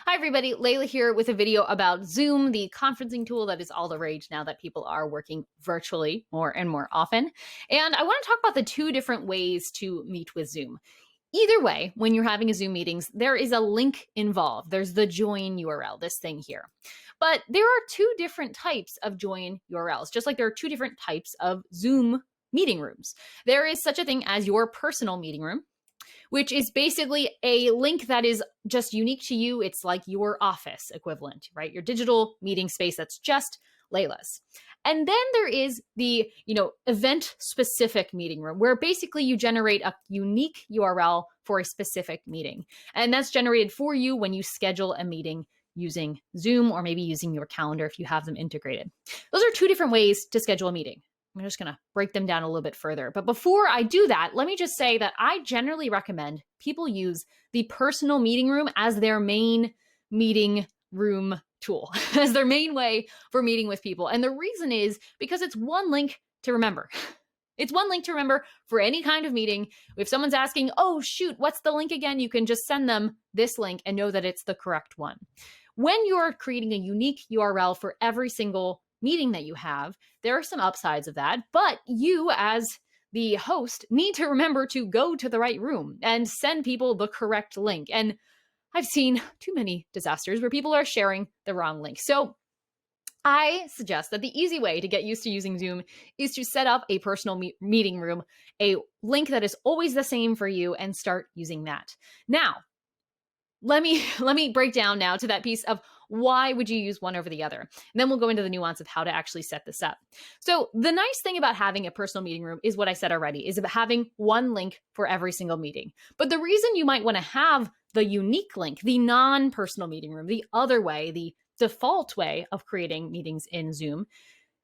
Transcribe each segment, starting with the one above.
Hi everybody, Layla here with a video about Zoom, the conferencing tool that is all the rage now that people are working virtually more and more often. And I want to talk about the two different ways to meet with Zoom. Either way, when you're having a Zoom meetings, there is a link involved. There's the join URL, this thing here. But there are two different types of join URLs, just like there are two different types of Zoom meeting rooms. There is such a thing as your personal meeting room, which is basically a link that is just unique to you. It's like your office equivalent, right? Your digital meeting space that's just Layla's. And then there is the, event specific meeting room where basically you generate a unique URL for a specific meeting. And that's generated for you when you schedule a meeting using Zoom or maybe using your calendar if you have them integrated. Those are two different ways to schedule a meeting. I'm just going to break them down a little bit further. But before I do that, let me just say that I generally recommend people use the personal meeting room as their main meeting room tool, as their main way for meeting with people. And the reason is because it's one link to remember. It's one link to remember for any kind of meeting. If someone's asking, oh, shoot, what's the link again? You can just send them this link and know that it's the correct one. When you're creating a unique URL for every single meeting that you have, there are some upsides of that, but you as the host need to remember to go to the right room and send people the correct link. And I've seen too many disasters where people are sharing the wrong link. So I suggest that the easy way to get used to using Zoom is to set up a personal meeting room, a link that is always the same for you, and start using that. Now, let me break down now to that piece of why would you use one over the other? And then we'll go into the nuance of how to actually set this up. So the nice thing about having a personal meeting room is what I said already, is about having one link for every single meeting. But the reason you might want to have the unique link, the non-personal meeting room, the other way, the default way of creating meetings in Zoom,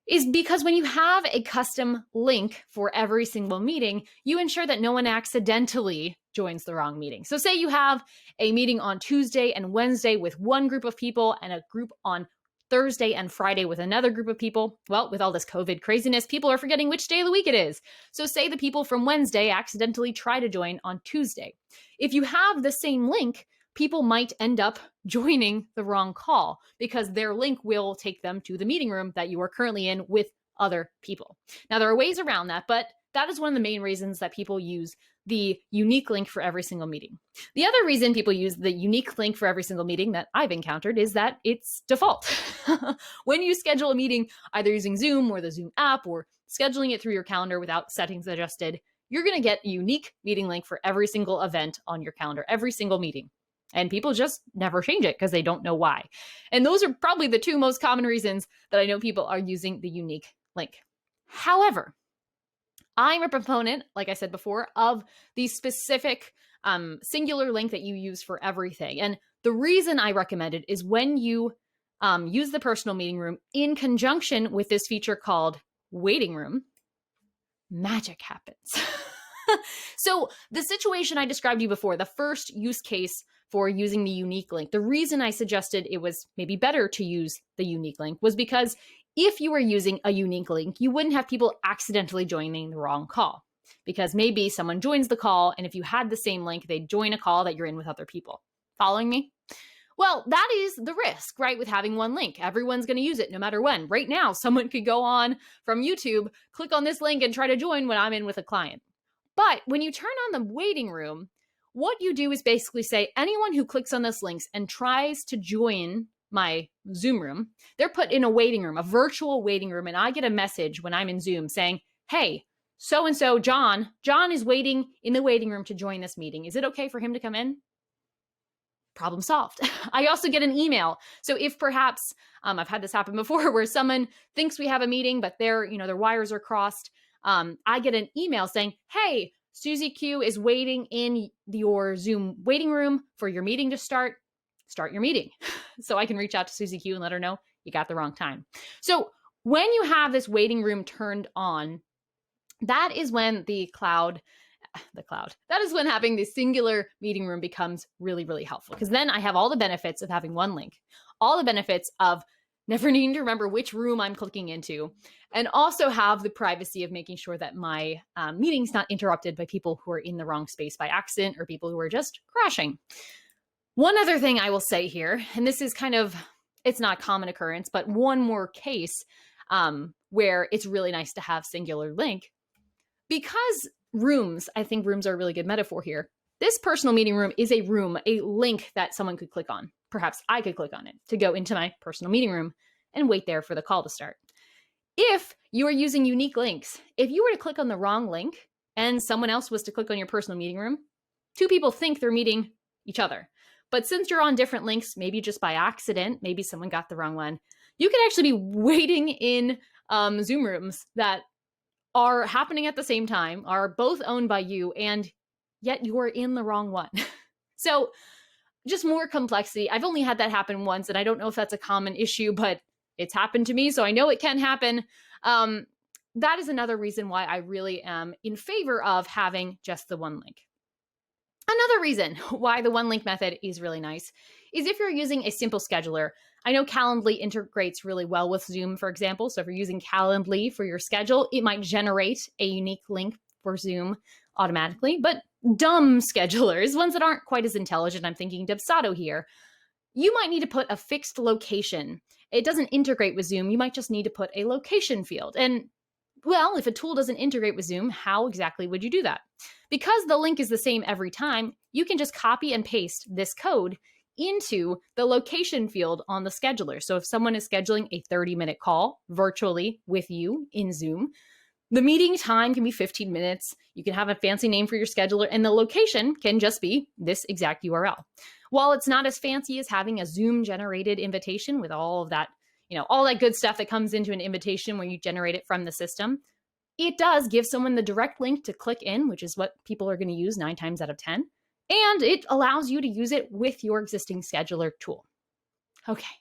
is because when you have a custom link for every single meeting, you ensure that no one accidentally joins the wrong meeting. So say you have a meeting on Tuesday and Wednesday with one group of people and a group on Thursday and Friday with another group of people. Well, with all this COVID craziness, people are forgetting which day of the week it is. So say the people from Wednesday accidentally try to join on Tuesday. If you have the same link, people might end up joining the wrong call because their link will take them to the meeting room that you are currently in with other people. Now, there are ways around that, but that is one of the main reasons that people use the unique link for every single meeting. The other reason people use the unique link for every single meeting that I've encountered is that it's default. When you schedule a meeting, either using Zoom or the Zoom app or scheduling it through your calendar without settings adjusted, you're going to get a unique meeting link for every single event on your calendar, every single meeting. And people just never change it because they don't know why. And those are probably the two most common reasons that I know people are using the unique link. However, I'm a proponent, like I said before, of the specific singular link that you use for everything. And the reason I recommend it is when you use the personal meeting room in conjunction with this feature called waiting room, magic happens. So the situation I described to you before, the first use case for using the unique link, the reason I suggested it was maybe better to use the unique link was because if you were using a unique link, you wouldn't have people accidentally joining the wrong call, because maybe someone joins the call and if you had the same link, they'd join a call that you're in with other people. Following me? Well, that is the risk, right? With having one link, everyone's going to use it no matter when. Right now, someone could go on from YouTube, click on this link and try to join when I'm in with a client. But when you turn on the waiting room, what you do is basically say anyone who clicks on this link and tries to join my Zoom room, they're put in a waiting room, a virtual waiting room. And I get a message when I'm in Zoom saying, hey, so-and-so, John is waiting in the waiting room to join this meeting. Is it okay for him to come in? Problem solved. I also get an email. So if perhaps, I've had this happen before where someone thinks we have a meeting, but their wires are crossed. I get an email saying, hey, Susie Q is waiting in your Zoom waiting room for your meeting to start. Start your meeting. So I can reach out to Susie Q and let her know you got the wrong time. So when you have this waiting room turned on, that is when that is when having the singular meeting room becomes really, really helpful. Because then I have all the benefits of having one link, all the benefits of never needing to remember which room I'm clicking into, and also have the privacy of making sure that my meeting's not interrupted by people who are in the wrong space by accident or people who are just crashing. One other thing I will say here, and this is it's not a common occurrence, but one more case where it's really nice to have singular link. Because rooms, I think rooms are a really good metaphor here. This personal meeting room is a room, a link that someone could click on. Perhaps I could click on it to go into my personal meeting room and wait there for the call to start. If you are using unique links, if you were to click on the wrong link and someone else was to click on your personal meeting room, two people think they're meeting each other. But since you're on different links, maybe just by accident, maybe someone got the wrong one, you could actually be waiting in Zoom rooms that are happening at the same time, are both owned by you, and yet you're in the wrong one. So just more complexity. I've only had that happen once, and I don't know if that's a common issue, but it's happened to me, so I know it can happen. That is another reason why I really am in favor of having just the one link. Another reason why the one link method is really nice is if you're using a simple scheduler. I know Calendly integrates really well with Zoom, for example. So if you're using Calendly for your schedule, it might generate a unique link for Zoom automatically. But dumb schedulers, ones that aren't quite as intelligent, I'm thinking Dubsado here, you might need to put a fixed location. It doesn't integrate with Zoom. You might just need to put a location field. And well, if a tool doesn't integrate with Zoom, how exactly would you do that? Because the link is the same every time, you can just copy and paste this code into the location field on the scheduler. So if someone is scheduling a 30-minute call virtually with you in Zoom, the meeting time can be 15 minutes. You can have a fancy name for your scheduler, and the location can just be this exact URL. While it's not as fancy as having a Zoom-generated invitation with all of that, all that good stuff that comes into an invitation where you generate it from the system, it does give someone the direct link to click in, which is what people are going to use 9 times out of 10. And it allows you to use it with your existing scheduler tool. Okay.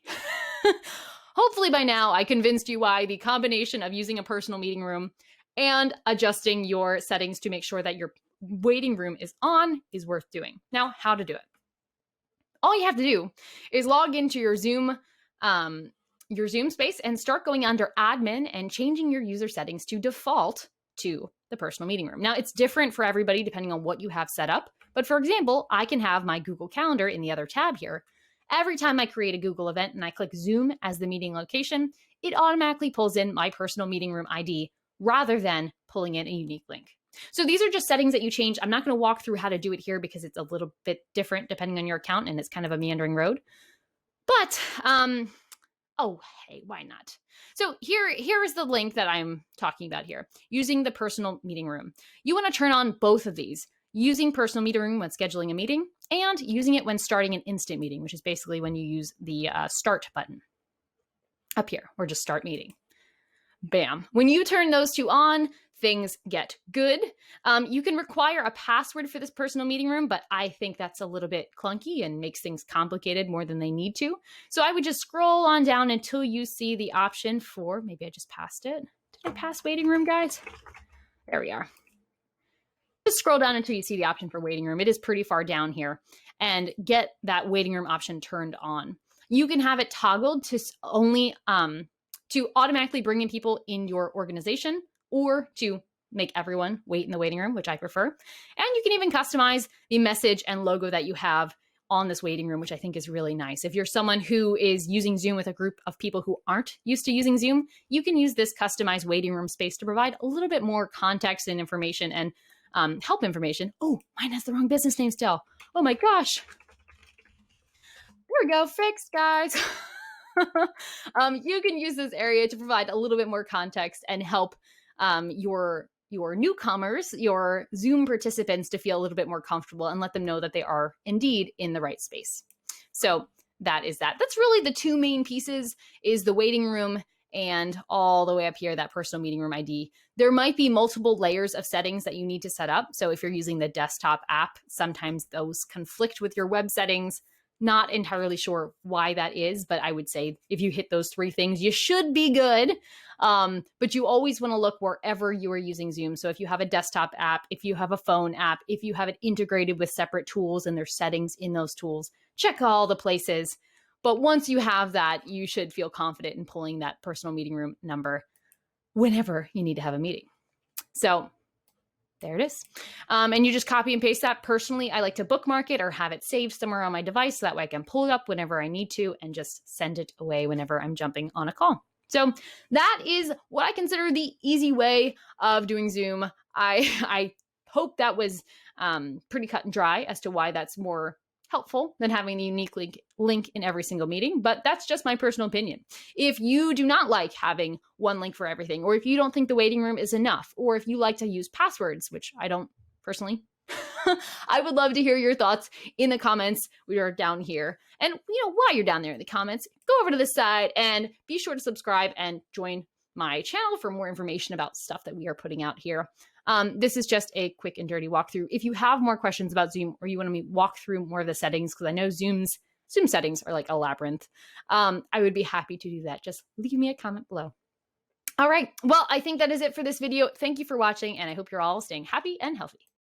Hopefully by now I convinced you why the combination of using a personal meeting room and adjusting your settings to make sure that your waiting room is on is worth doing. Now, how to do it. All you have to do is log into your Zoom space and start going under admin and changing your user settings to default to the personal meeting room. Now, it's different for everybody depending on what you have set up. But for example, I can have my Google Calendar in the other tab here. Every time I create a Google event and I click Zoom as the meeting location, it automatically pulls in my personal meeting room ID rather than pulling in a unique link. So these are just settings that you change. I'm not going to walk through how to do it here because it's a little bit different depending on your account and it's kind of a meandering road. But oh, hey, why not? So here is the link that I'm talking about here, using the personal meeting room. You want to turn on both of these, using personal meeting room when scheduling a meeting and using it when starting an instant meeting, which is basically when you use the start button up here, or just start meeting. Bam. When you turn those two on, things get good. You can require a password for this personal meeting room, but I think that's a little bit clunky and makes things complicated more than they need to. So I would just scroll on down until you see the option for, maybe I just passed it. Did I pass waiting room, guys? There we are. Just scroll down until you see the option for waiting room. It is pretty far down here, and get that waiting room option turned on. You can have it toggled to only to automatically bring in people in your organization, or to make everyone wait in the waiting room, which I prefer. And you can even customize the message and logo that you have on this waiting room, which I think is really nice. If you're someone who is using Zoom with a group of people who aren't used to using Zoom, you can use this customized waiting room space to provide a little bit more context and information and help information. Oh, mine has the wrong business name still. Oh my gosh. There we go, fixed, guys. You can use this area to provide a little bit more context and help your newcomers, your Zoom participants, to feel a little bit more comfortable and let them know that they are indeed in the right space. So that is that. That's really the two main pieces, is the waiting room and all the way up here, that personal meeting room ID. There might be multiple layers of settings that you need to set up. So if you're using the desktop app, sometimes those conflict with your web settings. Not entirely sure why that is, but I would say if you hit those 3 things, you should be good. But you always want to look wherever you are using Zoom. So if you have a desktop app, if you have a phone app, if you have it integrated with separate tools and there's settings in those tools, check all the places. But once you have that, you should feel confident in pulling that personal meeting room number whenever you need to have a meeting. So There it is. And you just copy and paste that. Personally, I like to bookmark it or have it saved somewhere on my device so that way I can pull it up whenever I need to and just send it away whenever I'm jumping on a call. So that is what I consider the easy way of doing Zoom. I hope that was pretty cut and dry as to why that's more helpful than having a unique link in every single meeting, but that's just my personal opinion. If you do not like having one link for everything, or if you don't think the waiting room is enough, or if you like to use passwords, which I don't personally, I would love to hear your thoughts in the comments. We are down here. And while you're down there in the comments, go over to this side and be sure to subscribe and join my channel for more information about stuff that we are putting out here. This is just a quick and dirty walkthrough. If you have more questions about Zoom or you want me to walk through more of the settings, because I know Zoom settings are like a labyrinth, I would be happy to do that. Just leave me a comment below. All right. Well, I think that is it for this video. Thank you for watching, and I hope you're all staying happy and healthy.